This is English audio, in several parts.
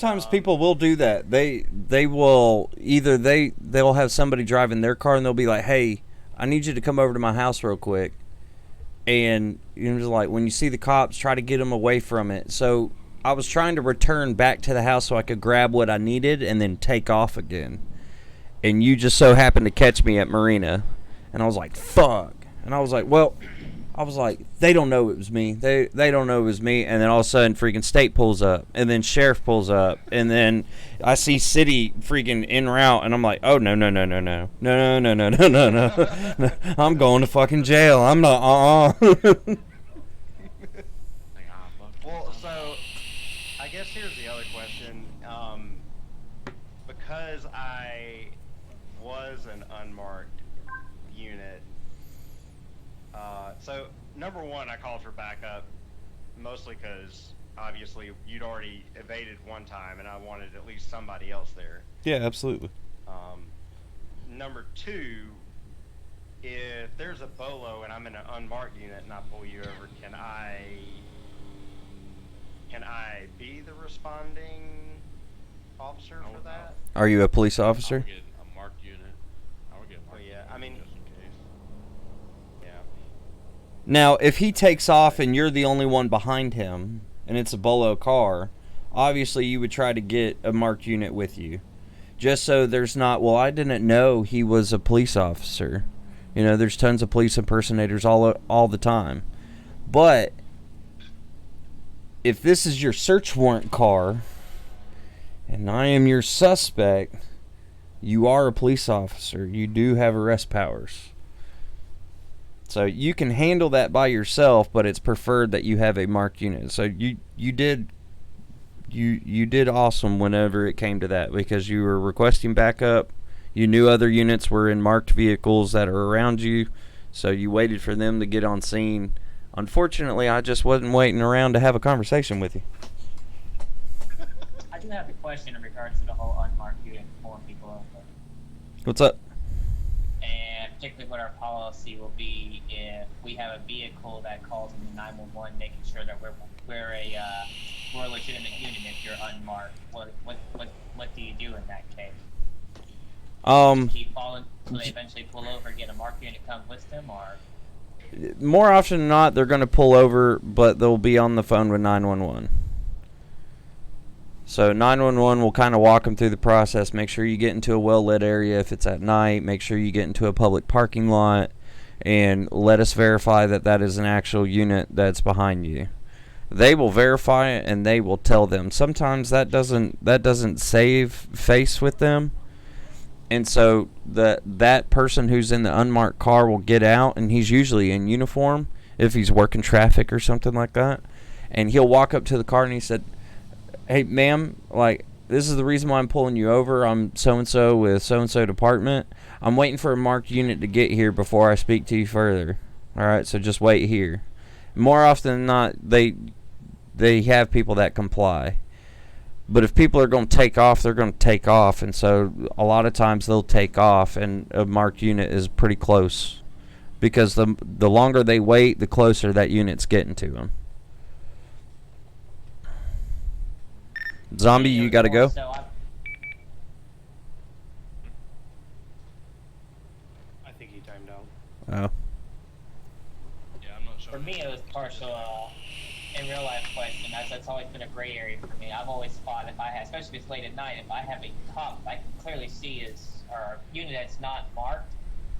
Sometimes people will do that. They will either they'll have somebody driving their car and they'll be like, "Hey, I need you to come over to my house real quick." And you know, just like when you see the cops, try to get them away from it. So I was trying to return back to the house so I could grab what I needed and then take off again. And you just so happened to catch me at Marina, and I was like, "Fuck!" And I was like, "Well." I was like, they don't know it was me. They don't know it was me. And then all of a sudden, freaking state pulls up, and then sheriff pulls up, and then I see city freaking en route, and I'm like, oh no no no no no no no no no no no no! I'm going to fucking jail. I'm not. Well, so I guess here's the other question. Because I was an unmarked unit. So number one, I called for backup, mostly because obviously you'd already evaded one time, and I wanted at least somebody else there. Yeah, absolutely. Number two, if there's a bolo and I'm in an unmarked unit and I pull you over, can I be the responding officer for that? Are you a police officer? I would get a marked unit. I would get a marked Oh, yeah, unit I mean, just in case. yeah. Now, if he takes off and you're the only one behind him, and it's a bolo car, obviously you would try to get a marked unit with you. Just so there's not, well, I didn't know he was a police officer. You know, there's tons of police impersonators all the time. But if this is your search warrant car, and I am your suspect, you are a police officer. You do have arrest powers. So you can handle that by yourself, but it's preferred that you have a marked unit. So you did awesome whenever it came to that, because you were requesting backup. You knew other units were in marked vehicles that are around you, so you waited for them to get on scene. Unfortunately, I just wasn't waiting around to have a conversation with you. I do have a question in regards to the whole unmarked unit pulling people over. What's up? And particularly what our policy will be if we have a vehicle that calls into 911, making sure that we're a legitimate unit. If you're unmarked, what do you do in that case? Just keep following so they eventually pull over and get a marked unit come with them, or? More often than not, they're going to pull over, but they'll be on the phone with 911. So 911 will kind of walk them through the process, make sure you get into a well-lit area if it's at night, make sure you get into a public parking lot, and let us verify that that is an actual unit that's behind you. They will verify it, and they will tell them. Sometimes that doesn't save face with them. And so that person who's in the unmarked car will get out, and he's usually in uniform if he's working traffic or something like that. And he'll walk up to the car and he said, "Hey, ma'am, like, this is the reason why I'm pulling you over. I'm so-and-so with so-and-so department. I'm waiting for a marked unit to get here before I speak to you further. All right, so just wait here." More often than not, they have people that comply. But if people are going to take off, they're going to take off. And so a lot of times they'll take off, and a marked unit is pretty close. Because the longer they wait, the closer that unit's getting to them. Zombie, you got to go? I think he timed out. Oh. Yeah, I'm not sure. For me, it was partial in real life question, as that's always been a gray area for me. I've always thought if I have, especially if it's late at night, if I have a cop I can clearly see or a unit that's not marked,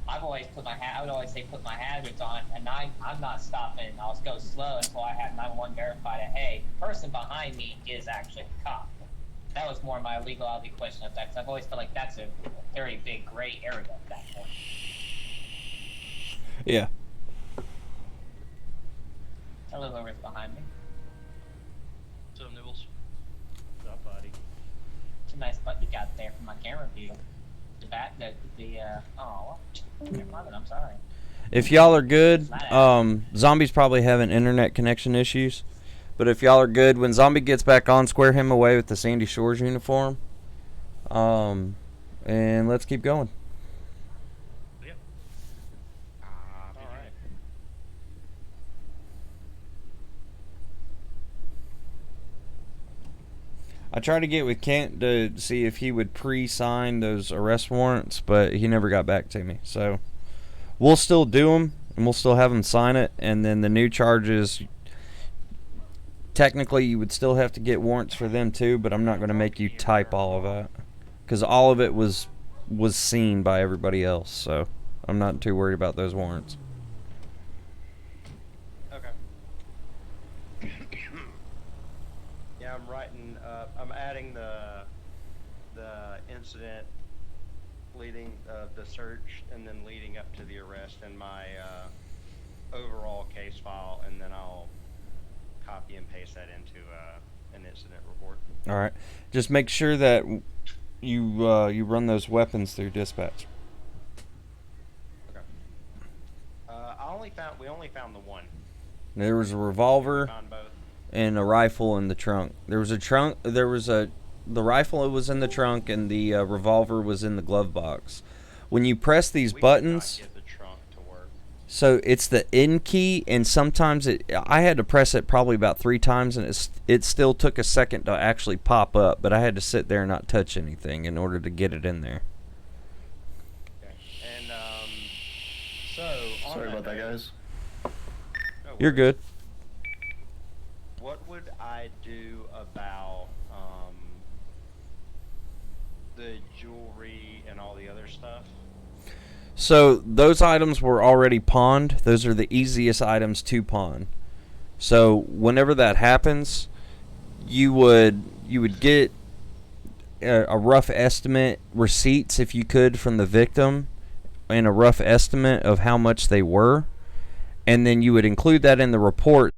I would always say put my hazards on, and I'm not stopping. I'll go slow until I have 911 verify that, hey, the person behind me is actually a cop. That was more my legality question of that, because I've always felt like that's a very big gray area at that point. Yeah. I live over behind me. What's up, Nibbles? What's up, buddy? It's a nice butt you got there from my camera view. Never mind, I'm sorry. If y'all are good, Zombie's probably having internet connection issues. But if y'all are good, when Zombie gets back on, square him away with the Sandy Shores uniform. And let's keep going. Yep. Alright. I tried to get with Kent to see if he would pre-sign those arrest warrants, but he never got back to me. So we'll still do them, and we'll still have him sign it, and then the new charges, technically you would still have to get warrants for them too, but I'm not going to make you type all of that, because all of it was seen by everybody else, so I'm not too worried about those warrants. Okay. Yeah, I'm writing. I'm adding the incident leading the search and then leading up to the arrest in my overall case file, and then I'll copy and paste that into an incident report. All right, just make sure that you run those weapons through dispatch. Okay. We only found the one. There was a We revolver found both. and a rifle in the trunk. The rifle was in the trunk, and the revolver was in the glove box. When you press these We buttons, did not get the trunk to work. so it's the in key, and sometimes I had to press it probably about 3 times, and it still took a second to actually pop up, but I had to sit there and not touch anything in order to get it in there. Okay. And so on Sorry about that, note, guys. no You're worries. good. What would I do about the jewelry and all the other stuff? So those items were already pawned. Those are the easiest items to pawn. So whenever that happens, you would get a rough estimate, receipts if you could from the victim, and a rough estimate of how much they were, and then you would include that in the report